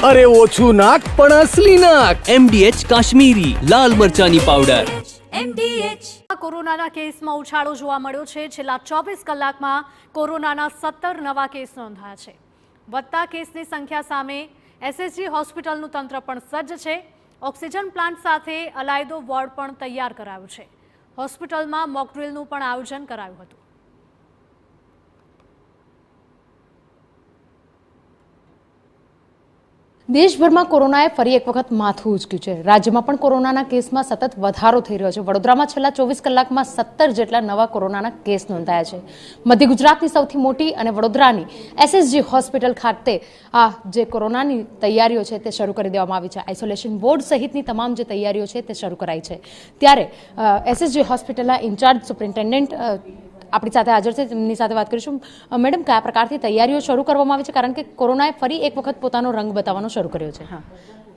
અરે ઓછું નાક પણ અસલી નાક. MDH કાશ્મીરી લાલ મરચાની પાવડર. કોરોનાના કેસમાં ઉછાળો જોવા મળ્યો છે. છેલ્લા 24 કલાકમાં કોરોનાના 17 નવા કેસ નોંધાયા છે. વધતા કેસની સંખ્યા સામે SSG હોસ્પિટલનું તંત્ર પણ સજ્જ છે. ઓક્સિજન પ્લાન્ટ સાથે અલાયદો વોર્ડ પણ તૈયાર કરાયો છે. હોસ્પિટલમાં મોકડ્રીલનું પણ આયોજન કરાયું હતું. દેશભરમાં કોરોનાએ ફરી એક વખત માથું ઉચક્યું છે. રાજ્યમાં પણ કોરોનાના કેસમાં સતત વધારો થઈ રહ્યો છે. વડોદરામાં છેલ્લા 24 કલાકમાં 17 જેટલા નવા કોરોનાના કેસ નોંધાયા છે. મધ્ય ગુજરાતની સૌથી મોટી અને વડોદરાની SSG હોસ્પિટલ ખાતે આ જે કોરોનાની તૈયારીઓ છે તે શરૂ કરી દેવામાં આવી છે. આઇસોલેશન વોર્ડ સહિતની તમામ જે તૈયારીઓ છે તે શરૂ કરાઈ છે. ત્યારે SSG હોસ્પિટલના ઇન્ચાર્જ સુપ્રિન્ટેન્ડન્ટ આપણી સાથે હાજર છે, તેમની સાથે વાત કરીશું. મેડમ, કયા પ્રકારની તૈયારીઓ શરૂ કરવામાં આવી છે, કારણ કે કોરોનાએ ફરી એક વખત પોતાનો રંગ બતાવવાનો શરૂ કર્યો છે? હા,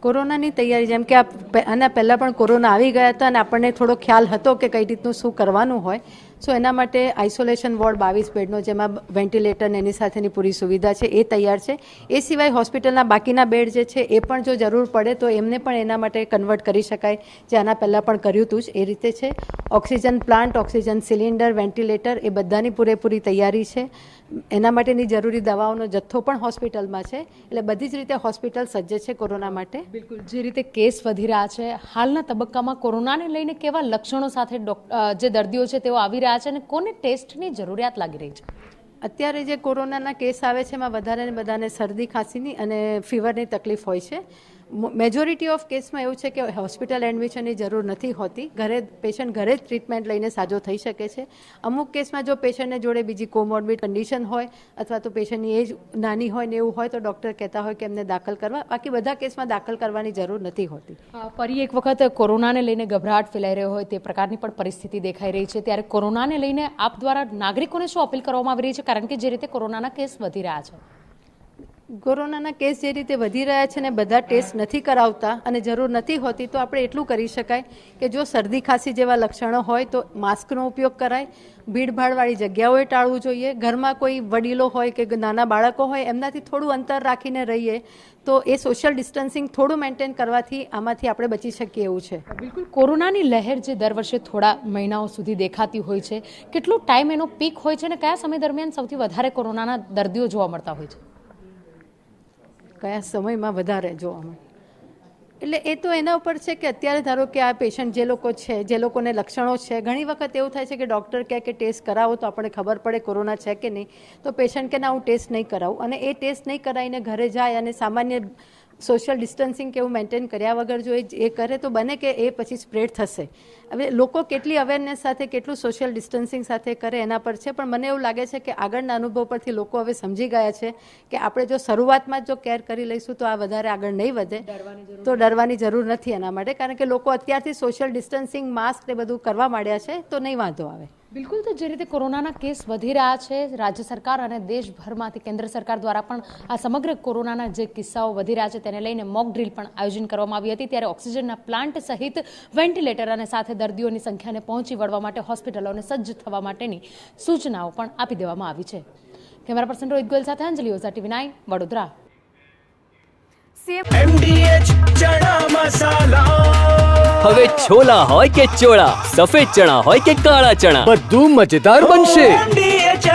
કોરોનાની તૈયારી, જેમ કે આના પહેલાં પણ કોરોના આવી ગયા હતા અને આપણને થોડો ખ્યાલ હતો કે કઈ રીતનું શું કરવાનું હોય. સો એના માટે આઇસોલેશન વોર્ડ 22 બેડનો, જેમાં વેન્ટિલેટર એની સાથેની પૂરી સુવિધા છે, એ તૈયાર છે. એ સિવાય હોસ્પિટલના બાકીના બેડ જે છે એ પણ જો જરૂર પડે તો એમને પણ એના માટે કન્વર્ટ કરી શકાય, જે આના પહેલાં પણ કર્યું હતું જ એ રીતે છે. Oxygen plant, oxygen cylinder, ventilator, એ બધાની પૂરેપૂરી તૈયારી છે. એના માટેની જરૂરી દવાઓનો જથ્થો પણ હોસ્પિટલમાં છે. એટલે બધી જ રીતે હોસ્પિટલ સજ્જ છે કોરોના માટે. બિલકુલ. જે રીતે કેસ વધી રહ્યા છે, હાલના તબક્કામાં કોરોનાને લઈને કેવા લક્ષણો સાથે જે દર્દીઓ છે તેઓ આવી રહ્યા છે અને કોને ટેસ્ટની જરૂરિયાત લાગી રહી છે? અત્યારે જે કોરોનાના કેસ આવે છે એમાં વધારે ને બધાને શરદી, ખાંસીની અને ફીવરની તકલીફ હોય છે. મેજોરિટી ઓફ કેસમાં એવું છે કે હોસ્પિટલ એડમિશનની જરૂર નથી હોતી. પેશન્ટ ઘરે જ ટ્રીટમેન્ટ લઈને સાજો થઈ શકે છે. અમુક કેસમાં જો પેશન્ટને જોડે બીજી કોમોર્બિડ કન્ડિશન હોય અથવા તો પેશન્ટની એજ નાની હોય ને એવું હોય તો ડૉક્ટર કહેતા હોય કે એમને દાખલ કરવા. બાકી બધા કેસમાં દાખલ કરવાની જરૂર નથી હોતી. ફરી એક વખત કોરોનાને લઈને ગભરાટ ફેલાઈ રહ્યો હોય તે પ્રકારની પણ પરિસ્થિતિ દેખાઈ રહી છે. ત્યારે કોરોનાને લઈને આપ દ્વારા નાગરિકોને શું અપીલ કરવામાં આવી રહી છે, કારણ કે જે રીતે કોરોનાના કેસ વધી રહ્યા છે? કોરોનાના કેસ જે રીતે વધી રહ્યા છે ને બધા ટેસ્ટ નથી કરાવતા અને જરૂર નથી હોતી, તો આપણે એટલું કરી શકાય કે જો શરદી, ખાંસી જેવા લક્ષણો હોય તો માસ્કનો ઉપયોગ કરાય. ભીડભાડવાળી જગ્યાઓએ ટાળવું જોઈએ. ઘરમાં કોઈ વડીલો હોય કે નાના બાળકો હોય એમનાથી થોડું અંતર રાખીને રહીએ તો એ સોશિયલ ડિસ્ટન્સિંગ થોડું મેન્ટેન કરવાથી આમાંથી આપણે બચી શકીએ એવું છે. બિલકુલ. કોરોનાની લહેર જે દર વર્ષે થોડા મહિનાઓ સુધી દેખાતી હોય છે, કેટલો ટાઈમ એનો પીક હોય છે અને કયા સમય દરમિયાન સૌથી વધારે કોરોનાના દર્દીઓ જોવા મળતા હોય છે? કયા સમયમાં વધારે જોવા મળે એટલે એ તો એના ઉપર છે કે અત્યારે ધારો કે આ પેશન્ટ જે લોકો છે, જે લોકોને લક્ષણો છે, ઘણી વખત એવું થાય છે કે ડૉક્ટર કહે કે ટેસ્ટ કરાવો તો આપણને ખબર પડે કોરોના છે કે નહીં, તો પેશન્ટ કે ના હું ટેસ્ટ નહીં કરાવું, અને એ ટેસ્ટ નહીં કરાવીને ઘરે જાય અને સામાન્ય સોશિયલ ડિસ્ટન્સિંગ કે એવું મેન્ટેન કર્યા વગર જો એ કરે તો બને કે એ પછી સ્પ્રેડ થશે. હવે લોકો કેટલી અવેરનેસ સાથે, કેટલું સોશિયલ ડિસ્ટન્સિંગ સાથે કરે એના પર છે. પણ મને એવું લાગે છે કે આગળના અનુભવ પરથી લોકો હવે સમજી ગયા છે કે આપણે જો શરૂઆતમાં જ જો કેર કરી લઈશું તો આ વધારે આગળ નહીં વધે. તો ડરવાની જરૂર નથી એના માટે, કારણ કે લોકો અત્યારથી સોશિયલ ડિસ્ટન્સિંગ, માસ્ક ને બધું કરવા માંડ્યા છે, તો નહીં વાંધો આવે. બિલકુલ. તો જે રીતે કોરોનાના કેસ વધી રહ્યા છે, રાજ્ય સરકાર અને દેશભરમાંથી કેન્દ્ર સરકાર દ્વારા પણ આ સમગ્ર કોરોનાના જે કિસ્સાઓ વધી રહ્યા છે તેને લઈને મોક ડ્રીલ પણ આયોજન કરવામાં આવી હતી. ત્યારે ઓક્સિજનના પ્લાન્ટ સહિત વેન્ટિલેટર અને સાથે દર્દીઓની સંખ્યાને પહોંચી વળવા માટે હોસ્પિટલોને સજ્જ થવા માટેની સૂચનાઓ પણ આપી દેવામાં આવી છે. કેમેરા પર્સન રોહિત ગોયલ સાથે અંજલિ ઓઝા, TV9 વડોદરા. MDH ચણા મસાલા. હવે છોલા હોય કે ચોળા, સફેદ ચણા હોય કે કાળા ચણા, બધું મજેદાર બનશે. MDH